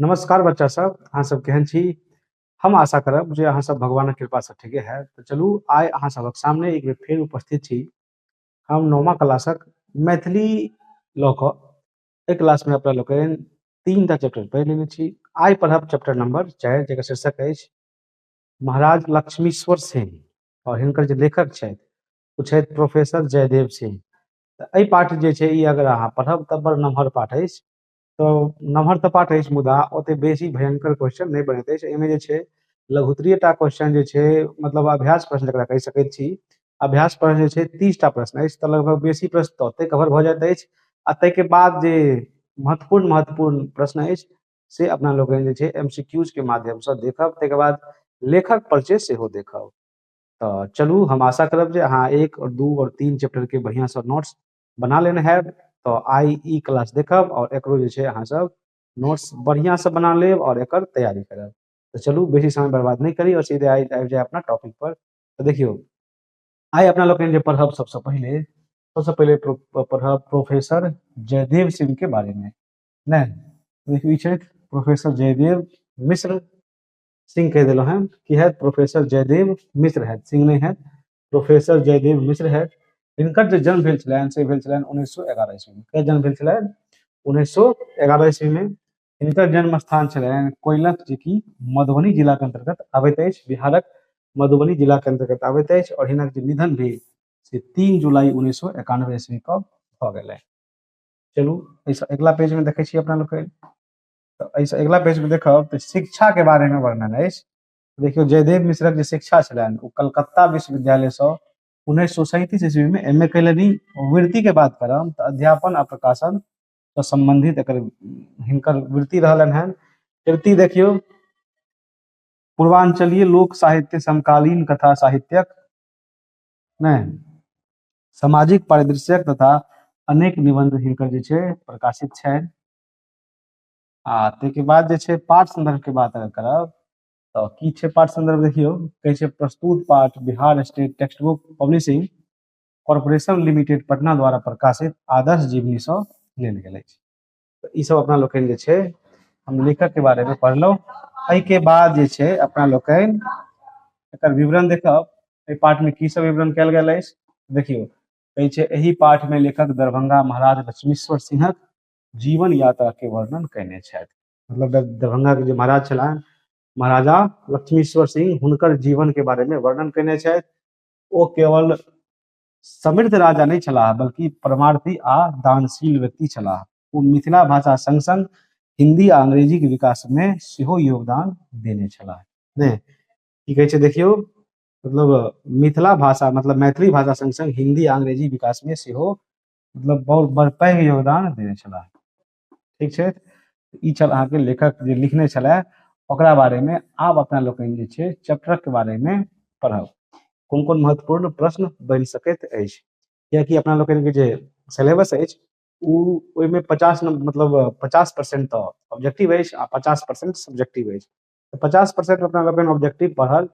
नमस्कार बच्चा सब, अहाँ सब केहन छी? हम आशा करब जे अहाँ सब भगवानक कृपा सँ ठीके हैत। तऽ चलू आइ अहाँ सभक सामने एक बेर फेर उपस्थित छी। हम नौमा क्लासक मैथिली लऽ कऽ एहि क्लासमे अपना लोकनि 3टा चैप्टर पढ़ि लेने छी। आइ पढ़ब चैप्टर नंबर 4 जकर शीर्षक अछि महाराज लक्ष्मीश्वर सिंह और हिनकर जे लेखक छथि ओ छथि प्रोफेसर जयदेव सिंह। तऽ एहि पाठ जे छै ई अगर अहाँ पढ़ब तऽ बड़ नमहर पाठ अछि। तो नमहर तऽ पाठ अछि मुदा ओते बेसी भयंकर क्वेश्चन नहि बनैत अछि। एहिमे जे छै लघुत्तरीय क्वेश्चन जे छै मतलब अभ्यास प्रश्न जकरा कहि सकैत छी। अभ्यास प्रश्न जे छै 30टा प्रश्न अछि, तऽ लगभग बेसी प्रश्न तऽ ओतहि कवर भऽ जाइत अछि। आ ताहिके बाद जे महत्वपूर्ण प्रश्न अछि से अपना लोकनि जे छै MCQs के माध्यमसँ देखब, ताहिके बाद लेखक परिचय सेहो देखब। तऽ चलू हम आशा करब जे अहाँ 1 और 2 और 3 चैप्टर के बढ़िआँसँ नोट्स बना लेने हैब। तो आई ई क्लास देखब और एकरो जे छै अहाँ सब नोट्स बढ़िआँसँ बना लेब और एकर तैयारी करब। तो चलू बेसी समय बर्बाद नहीं करी और सीधे आबि जाए अपना टॉपिक पर। तो देखियो आइ अपना लोकनि जे पढ़ब सबसँ पहिले पढ़ब प्रोफेसर जयदेव सिंह के बारे में। नहीं देखियो ई छथि प्रोफेसर जयदेव मिश्र सिंह कह देलहुँ हैं कि है प्रोफेसर जयदेव मिश्र है, सिंह नहीं है, प्रोफेसर जयदेव मिश्र है। हिनकर जे जन्म भेल छलनि से भेल छलनि 1911 ईस्वी में। के जन्म भेल छलनि 1911 ईस्वी में। हिनकर जन्म स्थान छलनि कोइलख, जे कि मधुबनी जिला के अंतर्गत आबैत अछि, बिहारक मधुबनी जिला के अंतर्गत आबैत अछि। और हिनक जे निधन भेल से 3 जुलाई 1991 ईस्वी के भऽ गेलै। चलू एहिसँ अगिला पेज में देखै छी अपना लोकनि। तऽ एहिसँ अगिला पेज में देखब तऽ शिक्षा के बारे में वर्णन अछि। देखियो जयदेव मिश्रक जे शिक्षा छलनि ओ कलकत्ता विश्वविद्यालय से 1937 ईस्वी में MA कैलनी। वृत्ति के बात करब तऽ अध्यापन आ प्रकाशन से संबंधित एकर हिनकर वृत्ति रहलन हन। कृति देखियो पूर्वांचलीय लोक साहित्य, समकालीन कथा साहित्यक नहीं सामाजिक परिदृश्यक तथा अनेक निबंध हिनकर जे छै प्रकाशित छनि। आ ताहिके बाद जे छै पाठ संदर्भ के बात अगर करब तऽ की छै पाठ संदर्भ देखियो कहै छै प्रस्तुत पाठ Bihar state text book publishing corporation limited Patna द्वारा प्रकाशित आदर्श जीवनी से लेल गेल अछि। तऽ ई सब अपना लोकनि जे छै हम लेखक के बारे में पढ़लहुँ। एहिके बाद जे छै अपना लोकनि एकर विवरण देखब एहि पाठ में की सब विवरण कयल गेल अछि। देखियो कहै छै एहि पाठ में लेखक दरभंगा महाराज लक्ष्मीश्वर सिंहक जीवन यात्रा के वर्णन कयने छथि। मतलब दरभंगा के जे महाराज छलाह महाराजा लक्ष्मीश्वर सिंह, हुनकर जीवन के बारे में वर्णन कयने छथि। ओ केवल समृद्ध राजा नहीं छलाह बल्कि परमार्थी आ दानशील व्यक्ति छलाह। ओ मिथिला भाषा संग संग हिंदी आ अंग्रेजी के विकास में सेहो योगदान देने छलाह। ने की कहै छै देखियो मतलब मिथिला भाषा मतलब मैथिली भाषा संग संग हिंदी आ अंग्रेजी विकास में सेहो मतलब बहुत बड़ पैघ योगदान देने छलाह। ठीक छै, ई छल अहाँके लेखक जे लिखने छलाह ओकरा बारे में। आब अपना लोकनि जे छै चैप्टर के बारे में पढ़ब कोन कोन महत्वपूर्ण प्रश्न बनि सकैत अछि। कियाकि अपना लोकनि के जे सिलेबस अछि उ ओहिमे 50 मतलब 50% तऽ ऑब्जेक्टिव अछि आ 50% सब्जेक्टिव अछि। तऽ 50% अपना लोकनि ऑब्जेक्टिव पढ़ल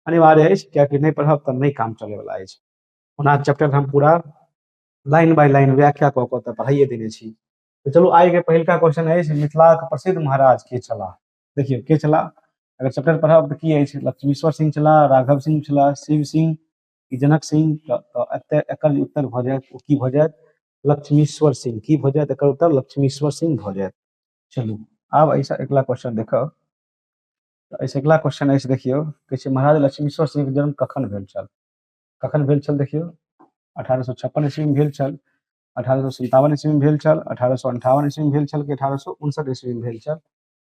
अनिवार्य अछि, कियाकि नहीं पढ़ब तऽ नहीं काम चले वाला अछि। ओना चैप्टर हम पूरा लाइन बाय लाइन व्याख्या कऽ कऽ तऽ पढ़ाइए देने छी। तो चलू आइ के पहिलका क्वेश्चन अछि मिथिलाक प्रसिद्ध महाराज के छलाह। देखियो के छलाह अगर चैप्टर पढ़ब तऽ की अछि लक्ष्मीश्वर सिंह छलाह, राघव सिंह छलाह, शिव सिंह कि जनक सिंह। तऽ एकर जे उत्तर भऽ जायत ओ की भऽ जायत लक्ष्मीश्वर सिंह। की भऽ जायत एकर उत्तर लक्ष्मीश्वर सिंह भऽ जायत। चलू आब एहिसँ अगिला क्वेश्चन देखब। तऽ एहिसँ अगिला क्वेश्चन अछि देखियो कहै छै महाराज लक्ष्मीश्वर सिंह के जन्म कखन भेल छल। कखन भेल छल देखियो 1856 ईस्वी में भेल छल, 1857 ईस्वी में भेल छल, 1858 ईस्वी में भेल छल कि 1859 ईस्वी में भेल छल।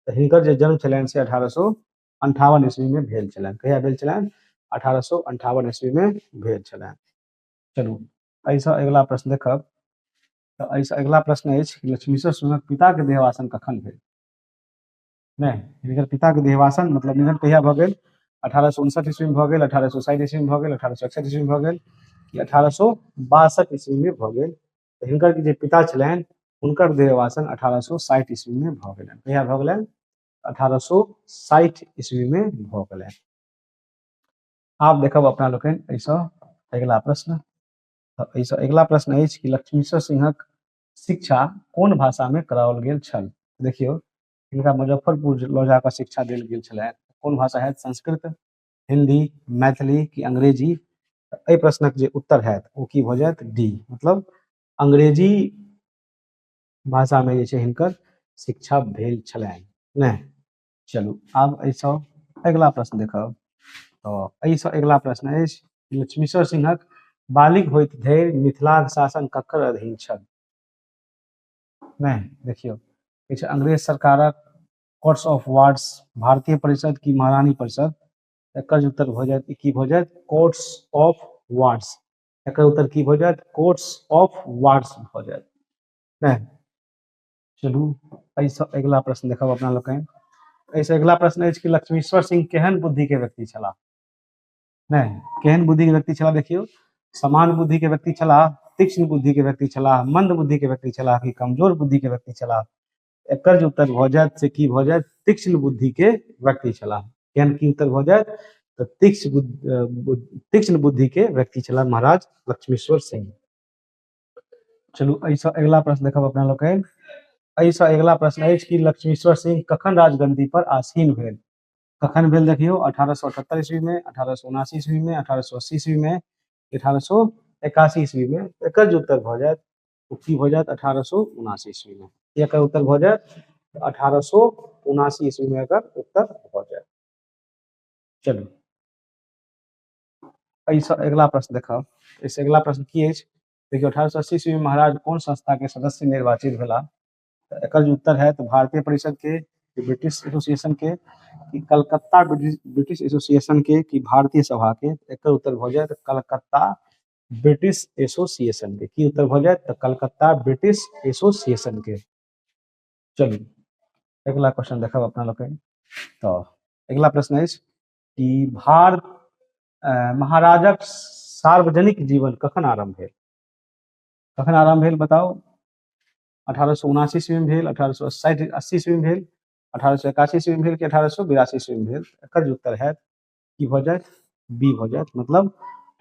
तऽ हिनकर जे जन्म छलनि से 1858 ईस्वी में भेल छलनि। कहिया भेल छलनि 1858 ईस्वी में भेल छलनि। चलू एहिसँ अगिला प्रश्न देखब। तऽ एहिसँ अगिला प्रश्न अछि कि लक्ष्मीश्वर सिंहक पिता के देहावसान कखन भेल। नहीं हिनकर पिता के देहावसान मतलब निधन कहिया भऽ गेल 1859 ईस्वी में भऽ गेल, 1860 ईस्वी में भऽ गेल, 1861 ईस्वी में भऽ गेल कि 1862 ईस्वी में भऽ गेल। तऽ हिनकर जे पिता छलनि हुनकर देहावसान 1860 ईस्वी में भऽ गेलनि। कहिया भऽ गेलनि 1860 ईस्वी में भऽ गेलनि। आब देखब अपना लोकनि एहिसँ अगिला प्रश्न। तऽ एहिसँ अगिला प्रश्न अछि कि लक्ष्मीश्वर सिंहक शिक्षा कोन भाषा में कराओल गेल छल। देखियो हिनका मुजफ्फरपुर लऽ जाकऽ शिक्षा देल गेल छलनि। कोन भाषा हैत? संस्कृत, हिंदी, मैथिली कि अंग्रेजी? एहि प्रश्नक जे उत्तर हैत ओ की भऽ जायत? डी, मतलब अंग्रेजी भाषामे जे छै हिनकर शिक्षा भेल छलनि। नहि, चलू आब एहिसँ अगिला प्रश्न देखब। तऽ एहिसँ अगिला प्रश्न अछि लक्ष्मीश्वर सिंहक बालिग होइत धरि मिथिलाक शासन ककर अधीन छल? नहीं, देखियो किछु अंग्रेज सरकारक, कोर्ट्स ऑफ वार्ड्स, भारतीय परिषद की महारानी परिषद? एकर जे उत्तर भऽ जायत की भऽ जायत? Courts of wards. एकर उत्तर की भऽ जायत? कोर्ट्स ऑफ वार्ड्स भऽ जायत। नहीं, चलू एहिसँ अगिला प्रश्न देखब अपना लोकनि। एहिसँ अगिला प्रश्न अछि कि लक्ष्मीश्वर सिंह केहन बुद्धि के व्यक्ति छलाह? नहीं, केहन बुद्धि के व्यक्ति छलाह? देखियो, समान बुद्धि के व्यक्ति छलाह, तीक्ष्ण बुद्धि के व्यक्ति छलाह, मंद बुद्धि के व्यक्ति छलाह कि कमजोर बुद्धि के व्यक्ति छलाह? एकर जे उत्तर भऽ जायत से की भऽ जायत? तीक्ष्ण बुद्धि के व्यक्ति छलाह। केहन की उत्तर भऽ जायत? तऽ तीक्ष्ण बुद्धि के व्यक्ति छलाह महाराज लक्ष्मीश्वर सिंह। चलू एहिसँ अगिला प्रश्न देखब अपना लोकनि। एहिसँ अगिला प्रश्न अछि कि लक्ष्मीश्वर सिंह कखन राजगद्दी पर आसीन भेल? कखन भेल? देखियो, 1878 ईस्वी में, 1879 ईस्वी में, 1880 ईस्वी में, 1881 ईस्वी में? एकर जे उत्तर भऽ जायत ओ की भऽ जायत? 1879 ईस्वी में। एकर उत्तर भऽ जायत 1879 ईस्वी में एकर उत्तर भऽ जायत। चलू एहिसँ अगिला प्रश्न देखब। एहिसँ अगिला प्रश्न की अछि? देखियो, 1880 ईस्वी में महाराज कोन संस्था के सदस्य निर्वाचित भेला? एकर जो उत्तर है तो भारतीय परिषद के, ब्रिटिश एसोसिएशन के, कि कलकत्ता ब्रिटिश एसोसिएशन के, कि भारतीय सभा के? एकर उत्तर भऽ जायत कलकत्ता ब्रिटिश एसोसिएशन के। की उत्तर भऽ जायत? तऽ कलकत्ता ब्रिटिश एसोसिएशन के। चलू अगिला क्वेश्चन देखब अपना लोकनि। तऽ अगिला प्रश्न अछि कि महाराजक सार्वजनिक जीवन कखन आरंभ भेल? कखन आरंभ भेल बताओ? 1879 ईस्वी में भेल, 1880 ईस्वी में भेल, 1881 ईस्वी में भेल कि 1882 ईस्वी में भेल? एकर जे उत्तर हैत की भऽ जायत? बी भऽ जायत, मतलब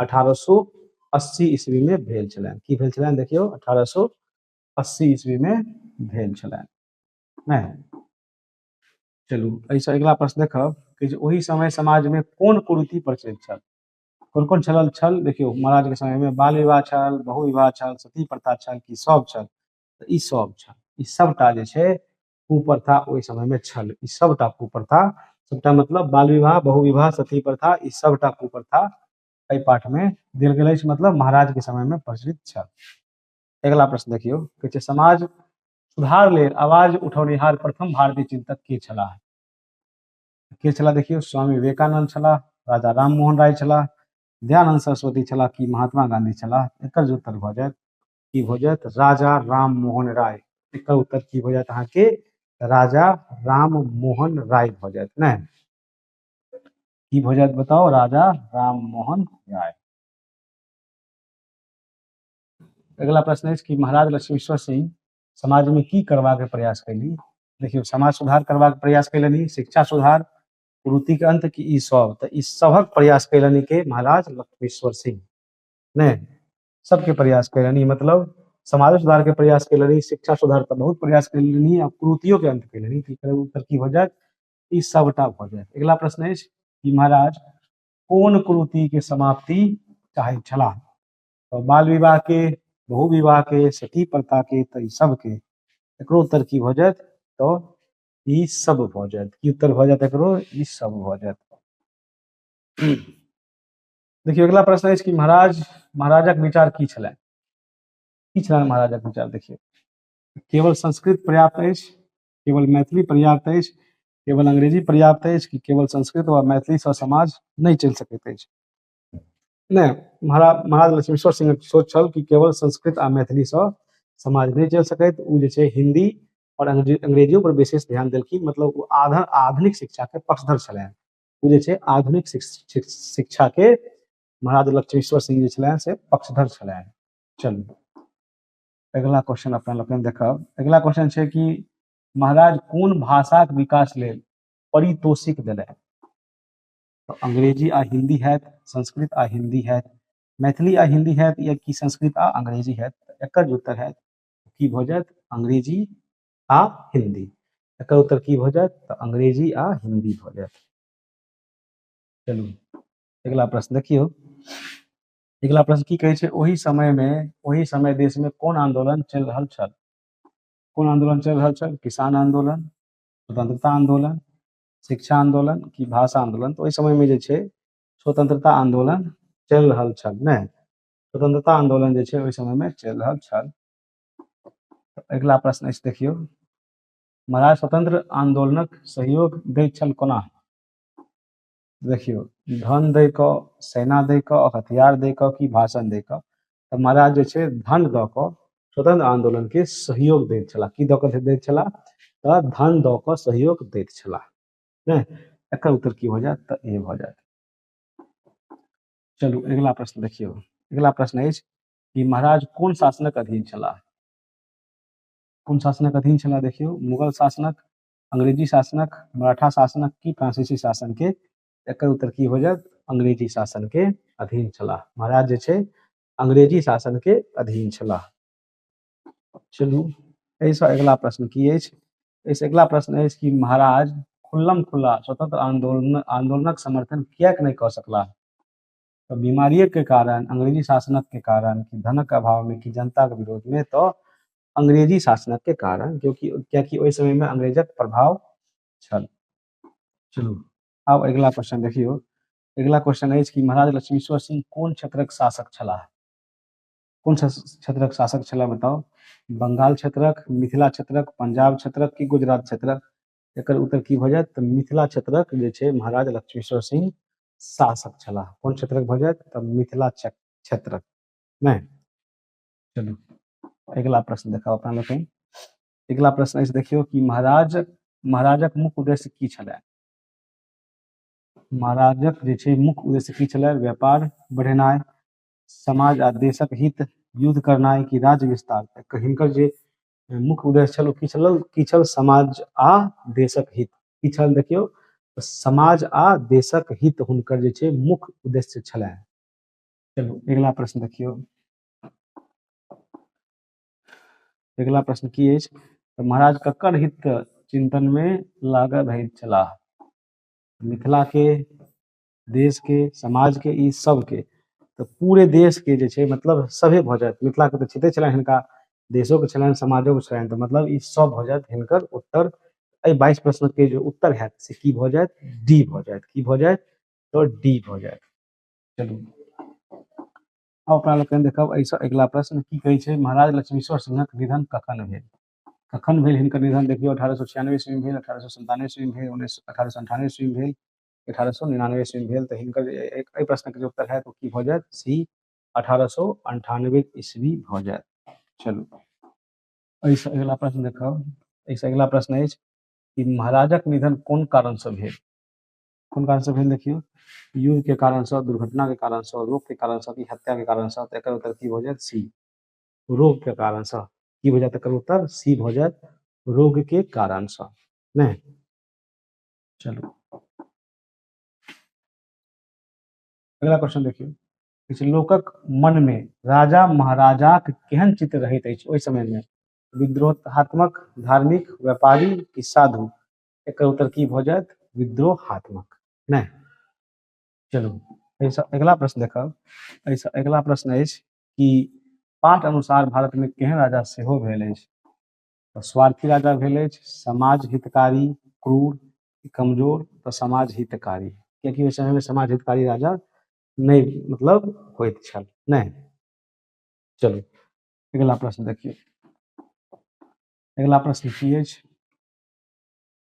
1880 ईस्वी में भेल छलनि। की भेल छलनि? देखियौ, 1880 ईस्वी में भेल छलनि। नहीं, चलू एहिसँ अगिला प्रश्न देखब कि जे ओहि समय समाज में कोन कुरीति प्रचलित छल? कोन कोन छल? देखियो, महाराज के समय में बाल विवाह छल, बहु विवाह छल, सती प्रथा छल कि सब छल? तऽ ई सब छल। ई सबटा जे छै कुप्रथा ओहि समय में छल। ई सबटा कुप्रथा, सबटा मतलब बाल विवाह, बहु विवाह, सती प्रथा, ई सबटा कुप्रथा एहि पाठ में देल गेल अछि, मतलब महाराज के समय में प्रचलित छल। अगिला प्रश्न देखियो कि छै समाज सुधार लेल आवाज उठौनिहार प्रथम भारतीय चिंतक के छलाह? के छलाह? देखियो, स्वामी विवेकानंद छलाह, राजा राम मोहन राय छलाह, दयानंद सरस्वती छलाह कि महात्मा गांधी छलाह? एकर जे उत्तर भऽ जायत की भऽ जायत? राजा राम मोहन राय। एकर उत्तर की भऽ जायत अहाँके? राजा राम मोहन राय भऽ जायत। नहीं, की भऽ जायत बताओ? राजा राम मोहन राय। अगला प्रश्न अछि कि महाराज लक्ष्मीश्वर सिंह समाज में की करबाक प्रयास कैली? देखियो, समाज सुधार करबाक प्रयास कैलनि, शिक्षा सुधार, कुरीति के अंत की ई सब? तऽ ई सबक प्रयास कैलनि के महाराज लक्ष्मीश्वर सिंह। नहीं, सबके प्रयास कैलनि, मतलब समाज सुधार के प्रयास कैलनि, शिक्षा सुधार का बहुत प्रयास कैलनि, आ कुरीतियों के अंत कैलनि। एकर उत्तर की भऽ जायत? ई सबटा भऽ जायत। अगिला प्रश्न अछि कि महाराज कोन कुरीति के समाप्ति चाहै छलाह? तऽ बाल विवाह के, बहु विवाह के, सती प्रथा के, तऽ ई सबके? एकरो उत्तर की भऽ जायत? तऽ ई सब भऽ जायत। की उत्तर भऽ जायत एकरो? ई सब भऽ जायत। देखियो, अगिला प्रश्न अछि कि महाराजक विचार की छलनि? की छलनि महाराजक विचार? देखियो, केवल संस्कृत पर्याप्त अछि, केवल मैथिली पर्याप्त अछि, केवल अंग्रेजी पर्याप्त अछि, कि केवल संस्कृत व मैथिली सँ समाज नहीं चलि सकैत अछि? नहीं, महाराज लक्ष्मीश्वर सिंहक सोच छल कि केवल संस्कृत आ मैथिली सँ समाज नहीं चलि सकैत। ओ जे छै हिंदी और अंग्रेजियों पर विशेष ध्यान देलखिन, मतलब ओ आधुनिक शिक्षा के पक्षधर छलनि। ओ जे छै आधुनिक शिक्षा के महाराज लक्ष्मीश्वर सिंह जे छलनि से पक्षधर छलनि। चलू अगिला क्वेश्चन अपना लोकनि देखब। अगिला क्वेश्चन छै कि महाराज कोन भाषाक विकास लेल पारितोषिक देलनि? तो अंग्रेजी आ हिंदी हैत, संस्कृत आ हिंदी हैत, मैथिली आ हिंदी हैत, या कि संस्कृत आ अंग्रेजी हैत? एकर जे उत्तर हैत की भऽ जायत? अंग्रेजी आ हिंदी। एकर उत्तर की भ जायत तऽ अंग्रेजी आ हिंदी भ जायत। चलू अगला प्रश्न देखियौ। अगला प्रश्न की कहै छै, ओही समय देश में कोन आंदोलन चल रहल छल? कोन आंदोलन चल रहल छल? किसान आंदोलन, स्वतंत्रता आंदोलन, शिक्षा आंदोलन कि भाषा आंदोलन? तो ओहि समय में जे छै स्वतंत्रता आंदोलन चल रहल छल ने, स्वतंत्रता आंदोलन जे छै ओहि समय में चल रहल छल। अगला प्रश्न अछि देखियौ, महाराज स्वतंत्र आंदोलनक सहयोग दैत छल कोना? देखियौ, धन दे कऽ, सेना दे कऽ, हथियार दे कऽ कि भाषण दे कऽ? तऽ महाराज जे छै धन दऽ कऽ स्वतंत्र आंदोलन के सहयोग दैत छलाह। की दऽ कऽ दैत छलाह? तऽ धन दऽ कऽ सहयोग दैत छलाह ने। एकर उत्तर की हो जायत तऽ ए भऽ जायत। चलू अगला प्रश्न देखियौ। अगला प्रश्न अछि कि महाराज कोन शासनक अधीन छलाह? कोन शासनक अधीन छलाह? देखियौ, मुगल शासनक, अंग्रेजी शासनक, मराठा शासनक कि फ्रांसीसी शासन के? एकर उत्तर की हो जायत? अंग्रेजी शासन के अधीन छलाह। महाराज जे छै अंग्रेजी शासन के अधीन छलाह। चलू एहिसँ अगला प्रश्न की अछि? एहिसँ अगला प्रश्न अछि कि महाराज खुल्लम खुल्ला स्वतंत्र आंदोलनक समर्थन किएक नहीं कऽ सकलाह? तो बीमारियों के कारण, अंग्रेजी शासनक के कारण, कि धनक अभाव में, कि जनता के विरोध में? तो अंग्रेजी शासनक के कारण, कियाकि ओहि समय में अंग्रेजक प्रभाव छल। चलू आब अगला क्वेश्चन देखियौ। अगला क्वेश्चन अछि कि महाराज लक्ष्मीश्वर सिंह कोन क्षेत्रक शासक छलाह? कोन क्षेत्रक शासक छलाह बताओ? बंगाल क्षेत्रक, मिथिला क्षेत्रक, पंजाब क्षेत्रक कि गुजरात क्षेत्रक? एकर उत्तर की भऽ जायत? तऽ मिथिला क्षेत्रक जे छै महाराज लक्ष्मीश्वर सिंह शासक छलाह। कोन क्षेत्रक भऽ जायत? तऽ मिथिला क्षेत्रक ने। चलू अगला प्रश्न देखाओ अपना लोकनि। अगला प्रश्न अछि देखियौ कि महाराजक मुख्य उद्देश्य की छलै? महाराजक जे छै मुख्य उद्देश्य की छलै? व्यापार बढ़ेनाइ, समाज आ देशक हित, युद्ध करनाइ कि राज्य विस्तार? हिनकर जे मुख्य उद्देश्य छल ओ की छल? समाज आ देशक हित। की छल देखियौ? समाज आ देशक हित हुनकर जे छै मुख्य उद्देश्य छलैन। चलू अगला प्रश्न देखियौ। अगला प्रश्न की अछि? तऽ महाराज ककर हित चिंतन में लागल रहैत छलाह? मिथिला के, देश के, समाज के, ई सब के? तऽ पूरे देश के जे छै मतलब सभे भऽ जायत। मिथिला के तऽ छिते छलनि हिनका, देशो के छलनि, समाजो के छलनि, तऽ मतलब ई सब भऽ जायत हिनकर उत्तर। एहि 22 प्रश्न के जो उत्तर हैत से की भऽ जायत? डी भऽ जायत। की भऽ जायत? तो डी भऽ जायत। चलू अब अपना लोकनि देखब एहिसँ अगला प्रश्न की कहै छै? महाराज लक्ष्मीश्वर सिंहक निधन कखन भेल? कखन भेल हिनकर निधन? देखियौ 1896 ईस्वी में भेल, 1897 ईस्वी में भेल, 1898 ईस्वी में भेल, 1899 ईस्वी में भेल। तऽ हिनकर एहि प्रश्न के जो उत्तर है तो की भऽ जायत? सी 1898 ईस्वी भऽ जायत। चलू एहिसँ अगला प्रश्न देखब। एहिसँ अगला प्रश्न अछि कि महाराजक निधन कोन कारणसँ भेल? कोन कारणसँ भेल देखियौ? युद्ध के कारणसँ, दुर्घटना के कारणसँ, रोग के कारणसँ कि हत्या के कारणसँ? तऽ एकर उत्तर की भऽ जायत? सी रोग के कारणसँ। की भऽ जायत एकर उत्तर? सी भऽ जायत रोग के कारणसँ ने। चलू अगला क्वेश्चन देखियौ। किछु लोकक मन में राजा महाराजाक केहन चित्र रहैत अछि ओहि समय में? विद्रोहात्मक, धार्मिक, व्यापारी कि साधु? एकर उत्तर की भऽ जायत? विद्रोहात्मक ने। चलू एहिसँ अगला प्रश्न देखब। एहिसँ अगला प्रश्न अछि कि पाठ अनुसार भारत में केहन राजा सेहो भेल अछि? तऽ स्वार्थी राजा भेल अछि, समाज हितकारी, क्रूर, कमजोर? तऽ समाज हितकारी, कियाकि ओहि समय में समाज हितकारी राजा नहीं मतलब होइत छल ने। चलू अगला प्रश्न देखियौ। अगला प्रश्न की अछि?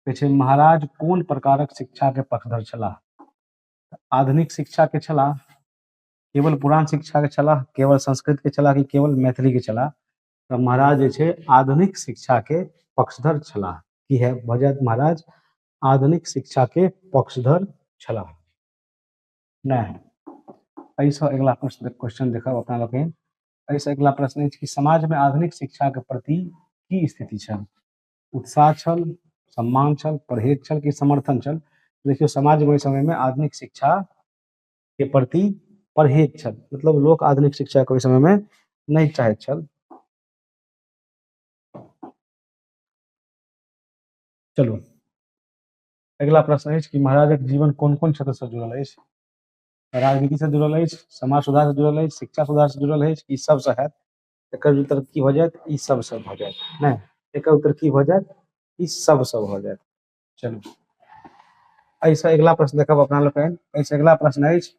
कहै छै महाराज कोन प्रकारक शिक्षा के पक्षधर छलाह? आधुनिक शिक्षा के छलाह, केवल पुरान शिक्षा के छलाह, केवल संस्कृत के छलाह कि केवल मैथिली के छलाह? तऽ महाराज जे छै आधुनिक शिक्षा के पक्षधर छलाह। की है भऽ जायत? महाराज आधुनिक शिक्षा के पक्षधर छलाह ने। एहिसँ अगला क्वेश्चन देखब अपना लोकनि। एहिसँ अगला प्रश्न अछि कि समाज में आधुनिक शिक्षा के प्रति की स्थिति छल? उत्साह छल, सम्मान छल, परहेज छल कि समर्थन छल? देखियौ समाज में ओहि समय में आधुनिक शिक्षा के प्रति परहेज छल, मतलब लोक आधुनिक शिक्षा के ओहि समय में नहीं चाहैत छल। चलू अगला प्रश्न अछि कि महाराजक जीवन कोन कोन क्षेत्र से जुड़ल अछि? राजनीति से जुड़ल अछि, समाज सुधार से जुड़ल अछि, शिक्षा सुधार से जुड़ल अछि, ई सब से हैत। एकर उत्तर की भऽ जायत? ई सब से भऽ जायत। नहि, एकर उत्तर की भऽ जायत? ई सब से भऽ जायत। चलू एहिसँ अगला प्रश्न देखब अपना लोकनि। एहिसँ अगला प्रश्न अछि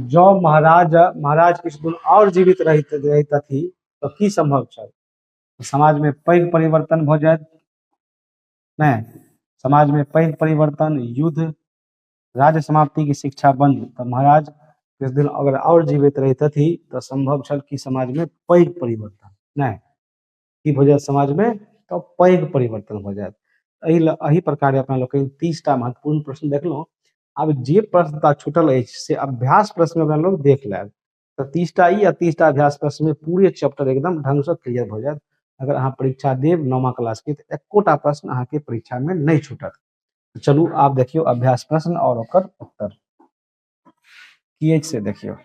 जँ महाराज किछु दिन और जीवित रहितथि तऽ की संभव छल? समाज में पैघ परिवर्तन भऽ जायत। नहीं, समाज में पैघ परिवर्तन, युद्ध, राज्य समाप्ति की शिक्षा बंद। तो महाराज किछु दिन अगर और जीवित रहितथि तऽ संभव छल कि समाज में पैघ परिवर्तन। नहीं, की भऽ जायत समाज में? तऽ पैघ परिवर्तन भऽ जायत। एही प्रकारे अपना लोकनि 30टा महत्वपूर्ण प्रश्न देखलहुँ। आब जे प्रश्न छूटल अछि से अभ्यास प्रश्न में अपना लोग देख लेब। तो 30टा ई आ 30टा अभ्यास प्रश्न में पूरे चैप्टर एकदम ढंग से क्लियर भऽ जायत। अगर अहाँ परीक्षा देब 9मा क्लास के तऽ एकोटा प्रश्न अहाँके परीक्षा में नहीं छूटत। चलू आब देखियौ अभ्यास प्रश्न और ओकर उत्तर की अछि से देखियौ।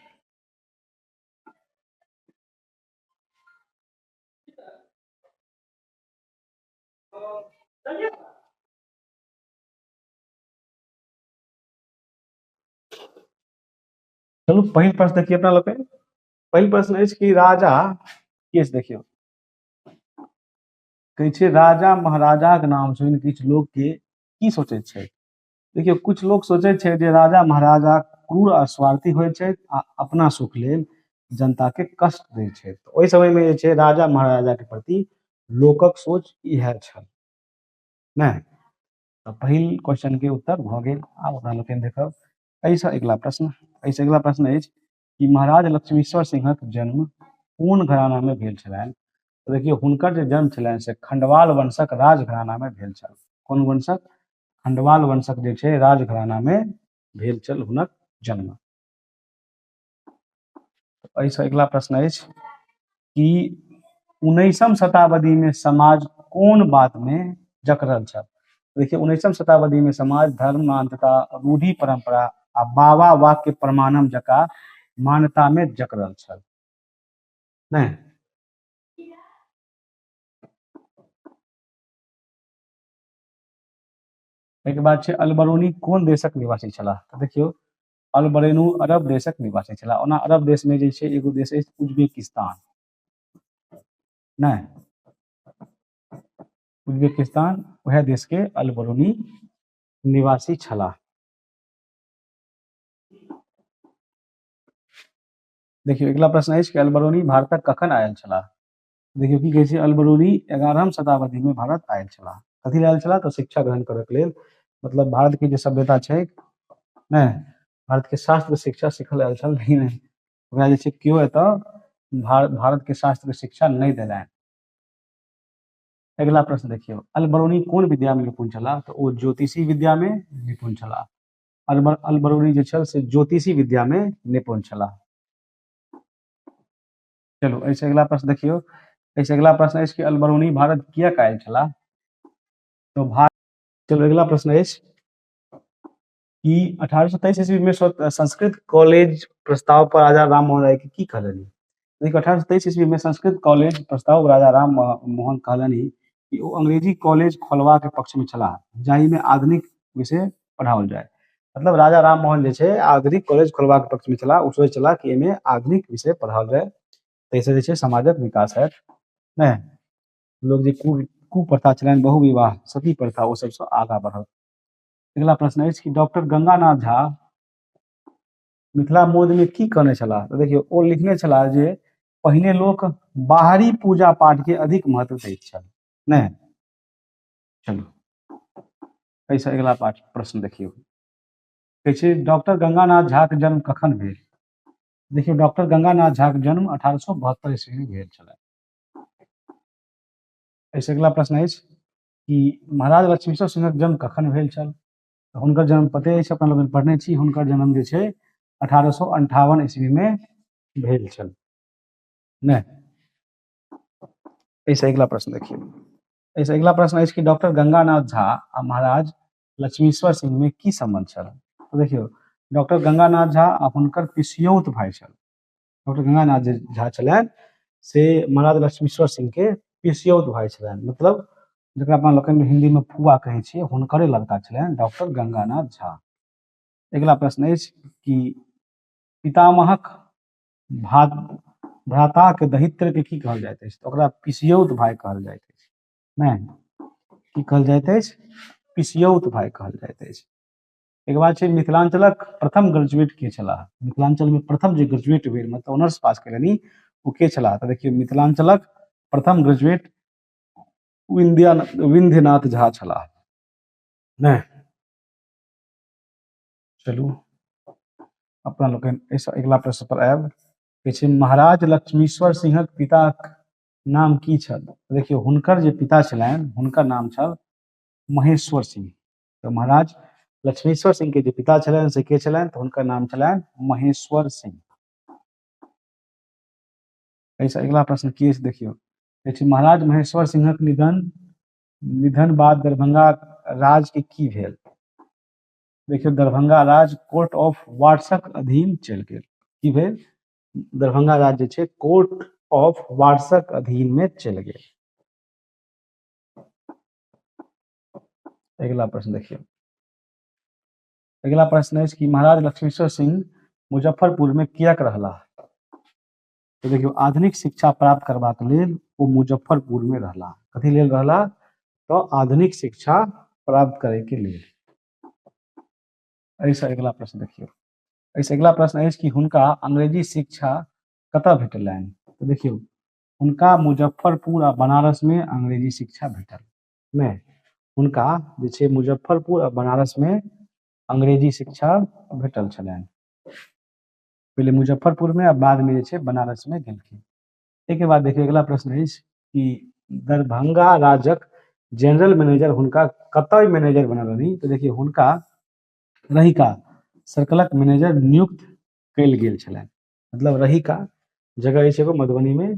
चलू पहिल प्रश्न देखिए अपना लोग। पहिल प्रश्न अछि कि राजा की अछि देखियौ। कहै छै राजा महाराजाक नाम सुनि किछु लोग के की सोचैत छै? देखियौ कुछ लोग सोचै छै जे राजा महाराजा क्रूर आ स्वार्थी होइ छै आ अपना सुख लेल जनता के कष्ट दै छै। तऽ ओहि समय में जे छै राजा महाराजा के प्रति लोकक सोच इएह छल। नहीं, तो पहिल क्वेश्चन के उत्तर भऽ गेल। आब अपना लोकनि देखब एहिसँ अगला प्रश्न। एहिसँ अगला प्रश्न अछि कि महाराज लक्ष्मीश्वर सिंहक जन्म कोन घराना में भेल छलनि? तो देखियौ हुनकर जे जन्म छलनि से खंडवाल वंशक राजघराना में भेल छल। कोन वंशक? खंडवाल वंशक जे छै राजघराना में भेल छल हुनक जन्म। एहिसँ अगला प्रश्न अछि कि 19वीं शताब्दी में समाज कोन बात में जकड़ल छल? देखिए 19वीं शताब्दी में समाज धर्म, मान्यता, रूढ़ि परंपरा आ बाबा वाक्य प्रमाणम जका मान्यता में जकड़ल छल। नहीं, एहिके बाद छै अलबरूनी कोन देशक निवासी छलाह? तऽ देखियौ अलबरेनू अरब देशक निवासी छलाह। ओना अरब देश में जे छै एगो देश अछि उज्बेकिस्तान। नहीं, उज्बेकिस्तान वह देश के अलबरूनी निवासी छलाह। देखियौ अगला प्रश्न अछि कि अलबरूनी भारतक कखन आयल छलाह? देखियौ की कहै छै अलबरूनी 11वीं शताब्दी में भारत आयल छलाह। कथी लेल आयल छलाह? तऽ शिक्षा ग्रहण करऽ के लेल। मतलब भारत के जे सभ्यता छै नहीं, भारत के शास्त्र शिक्षा सिखल आयल छल। लेकिन ओकरा जे छै केओ एतऽ भारत के शास्त्र शिक्षा नहीं देलनि। अगला प्रश्न देखियौ अलबरूनी कोन विद्या में निपुण छलाह? तऽ ओ ज्योतिषी विद्या में निपुण छलाह। अलबरूनी जे छल से ज्योतिषी विद्या में निपुण छलाह। चलू एहिसँ अगला प्रश्न देखियौ। एहिसँ अगला प्रश्न अछि कि अलबरूनी भारत किएक आयल छलाह? तो भारत। चलो अगला प्रश्न अछि कि 1823 ईस्वी में संस्कृत कॉलेज प्रस्ताव पर राजा राम मोहन राय के की कहलनि? देखिए 1823 ईस्वी में संस्कृत कॉलेज प्रस्ताव राजा राम मोहन कहलनि कि वो अंग्रेजी कॉलेज खोलवा के पक्ष में छलाह जाहि में आधुनिक विषय पढ़ाओल जाए। मतलब राजा राम मोहन जे छै आधुनिक कॉलेज खोलवा के पक्ष में छलाह। ओ सोचै छलाह कि एहिमे आधुनिक विषय पढ़ाओल जाए ताहिसँ जे छै समाजक विकास हैत। नहीं, लोग जे कुप्रथा छलनि बहु विवाह सती प्रथा ओ सबसँ आगाँ बढ़त। अगला प्रश्न अछि कि डॉक्टर गंगानाथ झा मिथिला मोद में की कहने छलाह? तऽ देखियौ ओ लिखने छलाह जे पहिने लोक बाहरी पूजा पाठ के अधिक महत्व दैत छल। नहीं, चलू एहिसँ अगला पाठ प्रश्न देखियौ। कहै छै डॉक्टर गंगानाथ झा के जन्म कखन भेल? देखियौ डॉक्टर गंगानाथ झा के जन्म 1872 ईस्वी में भेल छलै। एहिसँ अगला प्रश्न अछि कि महाराज लक्ष्मीश्वर सिंहक जन्म कखन भेल छल? तऽ हुनकर जन्म पते अछि, अपना लोगन पढ़ने छी। हुनकर जन्म जे छै 1858 ईस्वी में भेल छल। नहीं, एहिसँ अगला प्रश्न देखियौ। एहिसँ अगला प्रश्न अछि कि डॉक्टर गंगानाथ झा आ महाराज लक्ष्मीश्वर सिंह में की संबंध छल? तो देखियौ डॉक्टर गंगानाथ झा आ हुनकर पिसियौत भाई छल। डॉक्टर गंगानाथ जे झा छलनि से महाराज लक्ष्मीश्वर सिंह के पिसियौत भाई छलनि। मतलब जकरा अपना लोकनि हिंदी में फुआ कहै छियै, हुनकरे लड़का छलनि डॉक्टर गंगानाथ झा। अगिला प्रश्न अछि कि पितामहक भ्राता के दहित्र के की कहल जाइत अछि? तऽ ओकरा पिसियौत भाई कहल जाइत अछि। नहि, की कहल जाइत अछि? पिसियौत भाई कहल जाइत अछि। एक बात छै, मिथिलांचलक प्रथम ग्रेजुएट के छलाह? मिथिलांचल में प्रथम जे ग्रेजुएट भेल, मतलब ऑनर्स पास केलनि, ओ के छलाह? तऽ देखियौ, मिथिलांचलक प्रथम ग्रेजुएट विंध्यनाथ झा छलाह। नहि, चलू अपना लोकनि एहिसँ अगिला प्रश्न पर आयब। कहै छै महाराज लक्ष्मीश्वर सिंहक पिताक नाम की छल? देखियौ, हुनकर जे पिता छलनि, हुनकर नाम छल महेश्वर सिंह। तऽ महाराज लक्ष्मीश्वर सिंह के जे पिता छलनि से के छलनि? तऽ हुनकर नाम छलनि महेश्वर सिंह। एहिसँ अगिला प्रश्न की अछि? देखियौ, कहै छै महाराज महेश्वर सिंहक निधन बाद दरभंगा राज के की भेल? देखियौ, दरभंगा राज कोर्ट ऑफ वार्सक अधीन चलि गेल। की भेल? दरभंगा राज जे छै कोर्ट ऑफ वार्सक अधीन में चलि गेल। अगिला प्रश्न देखियौ, अगिला प्रश्न अछि कि महाराज लक्ष्मीश्वर सिंह मुजफ्फरपुर में किएक रहलाह? तो देखियौ, आधुनिक शिक्षा प्राप्त करबाक लेल ओ मुजफ्फरपुर में रहलाह। कथी लेल रहलाह? तो आधुनिक शिक्षा प्राप्त करे के लेल। एहिसँ अगिला प्रश्न देखियौ, एहिसँ अगिला प्रश्न अछि कि हुनका अंग्रेजी शिक्षा कतऽ भेटलनि? तो देखियौ, हुनका मुजफ्फरपुर आ बनारस में अंग्रेजी शिक्षा भेटल। नहि, हुनका जे छै मुजफ्फरपुर आ बनारस में अंग्रेजी शिक्षा भेटल छलनि। पहले मुजफ्फरपुर में आ बाद में जे छै बनारस में गेलखिन। एहिके बाद देखियौ, अगिला प्रश्न अछि कि दरभंगा राजक जनरल मैनेजर हुनका कतय मैनेजर बनल रहनी? तो देखियौ, हुनका रहिका सर्कलक मैनेजर नियुक्त कयल गेल छलनि। मतलब रहिका जगह छै एगो मधुबनी में,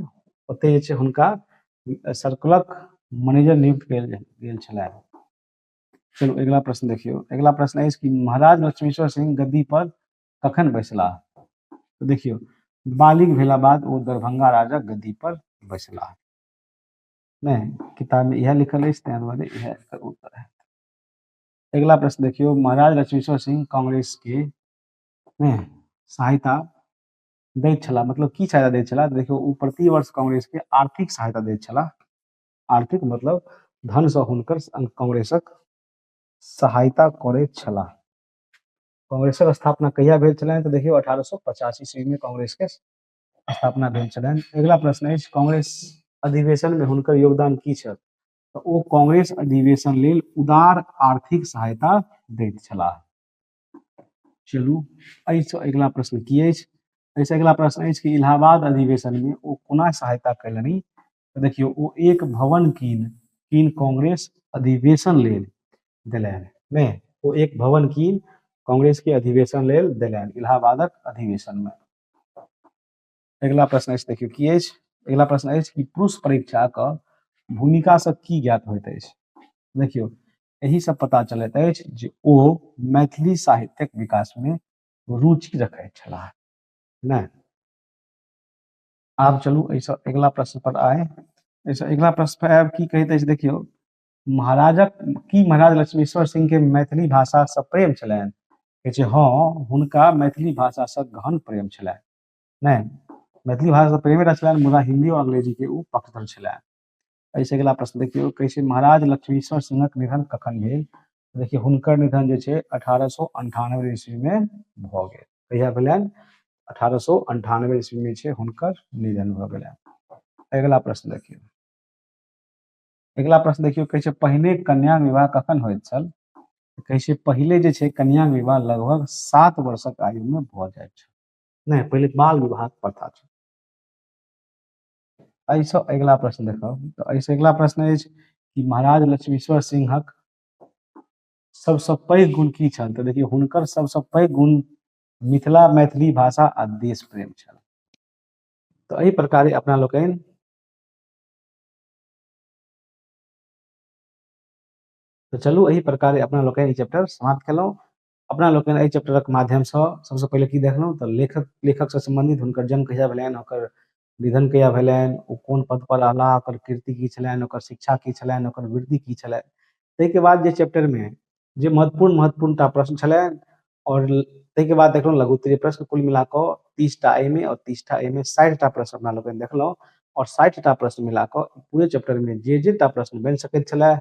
ओतय जे छै हुनका सर्कलक मैनेजर नियुक्त कयल गेल छलनि। चलू अगिला प्रश्न देखियौ, अगिला प्रश्न अछि कि महाराज लक्ष्मीश्वर सिंह गद्दी पर कखन बैसलाह? तो देखियौ, बालिग भेला बाद वो दरभंगा राजक गद्दी पर बैसलाह। नहीं, किताब में यह लिखल अछि, ताहि दुआरे यह एकर उत्तर है। अगला प्रश्न देखियो, महाराज लक्ष्मीश्वर सिंह कांग्रेस के नहीं सहायता दैत छलाह, मतलब की सहायता दैत छलाह? देखियो, ओ प्रति वर्ष कांग्रेस के आर्थिक सहायता दैत छलाह। आर्थिक मतलब धन से हुनकर कांग्रेसक सहायता करैत छलाह। कांग्रेसक स्थापना कहिया भेल छलनि? तऽ देखियौ, 1885 ईस्वी में कांग्रेस के स्थापना भेल छलनि। अगिला प्रश्न अछि कांग्रेस अधिवेशन में हुनकर योगदान की छल? तऽ ओ कांग्रेस अधिवेशन लेल उदार आर्थिक सहायता दैत छलाह। चलू एहिसँ अगिला प्रश्न की अछि? एहिसँ अगिला प्रश्न अछि कि इलाहाबाद अधिवेशन में ओ कोना सहायता कयलनि? तऽ देखियौ, ओ एक भवन कीन कांग्रेस अधिवेशन लेल देलनि। नहीं, वो एक भवन कीन कांग्रेस के अधिवेशन लेल देलनि, इलाहाबादक अधिवेशन में। अगिला प्रश्न अछि देखियौ की अछि? अगिला प्रश्न अछि कि पुरुष परीक्षा क भूमिका से की ज्ञात होइत अछि? देखियौ, एही से पता चलैत अछि जे ओ मैथिली साहित्यक विकास में रुचि रखैत छलाह। नहीं, आब चलू एहिसँ अगिला प्रश्न पर आए। एहिसँ अगिला प्रश्न पर आयब, की कहैत अछि? देखियौ, महाराज लक्ष्मीश्वर सिंह के मैथिली भाषा से प्रेम छलनि? कहै छै हाँ, हुनका मैथिली भाषा से गहन प्रेम छलनि। नहीं, मैथिली भाषा से प्रेमे छलनि, मुदा हिंदी और अंग्रेजी के ओ पक्षधर छलनि। एहिसँ अगिला प्रश्न देखियौ, कहै छै महाराज लक्ष्मीश्वर सिंहक निधन कखन भेल? देखियौ, हुनकर निधन जे छै 1898 ईस्वी में भऽ गेल। कहिया भेलनि? 1898 ईस्वी में छै हुनकर निधन भऽ गेलनि। अगिला प्रश्न देखियौ, अगिला प्रश्न देखियौ, कहै छै पहिने कन्या विवाह कखन होइत छल? कहै छै पहिले जे छै कन्या विवाह लगभग 7 वर्षक आयु में भऽ जाइत छल। नहीं, पहले बाल विवाह प्रथा छल। एहिसँ अगिला प्रश्न देखब, तऽ एहिसँ अगिला प्रश्न अछि कि महाराज लक्ष्मीश्वर सिंहक सबसँ पैघ गुण की छल? तऽ देखियौ, हुनकर सबसँ पैघ गुण मिथिला मैथिली भाषा आ देश प्रेम छल। तऽ एहि प्रकारे अपना लोकनि तो चलू एहि प्रकारे अपना लोकनि ई चैप्टर समाप्त केलहुँ। अपना लोकनि एहि चैप्टरक माध्यमसँ सबसँ पहिले की देखलहुँ तऽ लेखक से संबंधित हुनकर जन्म कहिया भेलनि, ओकर निधन कहिया भेलनि, ओ कोन पद पर रहलाह, ओकर कीर्ति की छलनि, ओकर शिक्षा की छलनि, ओकर वृद्धि की छलनि। ताहिके बाद जे चैप्टरमे जे महत्वपूर्णटा प्रश्न छलनि, और ताहिके बाद देखलहुँ लघु उत्तरीय प्रश्न कुल मिला कऽ 30टा एहिमे और 30टा एहिमे 60टा प्रश्न अपना लोकनि देखलहुँ, और 60टा प्रश्न मिला कऽ पूरे चैप्टरमे जे टा प्रश्न बनि सकैत छलए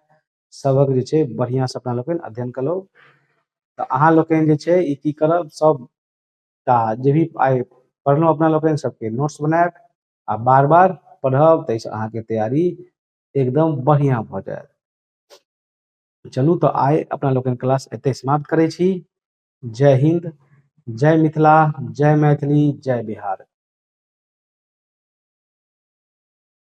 सभक जे छै बढ़िआँसँ अपना लोकनि अध्ययन केलहुँ। तऽ अहाँ लोकनि जे छै ई की करब, सबटा जे भी आइ पढ़लहुँ अपना लोकनि सबके नोट्स बनायब आ बार बार पढ़ब, ताहिसँ अहाँके तैयारी एकदम बढ़िआँ भऽ जायत। चलू तऽ आइ अपना लोकनि क्लास एतहि समाप्त करै छी। जय हिंद, जय मिथिला, जय मैथिली, जय बिहार।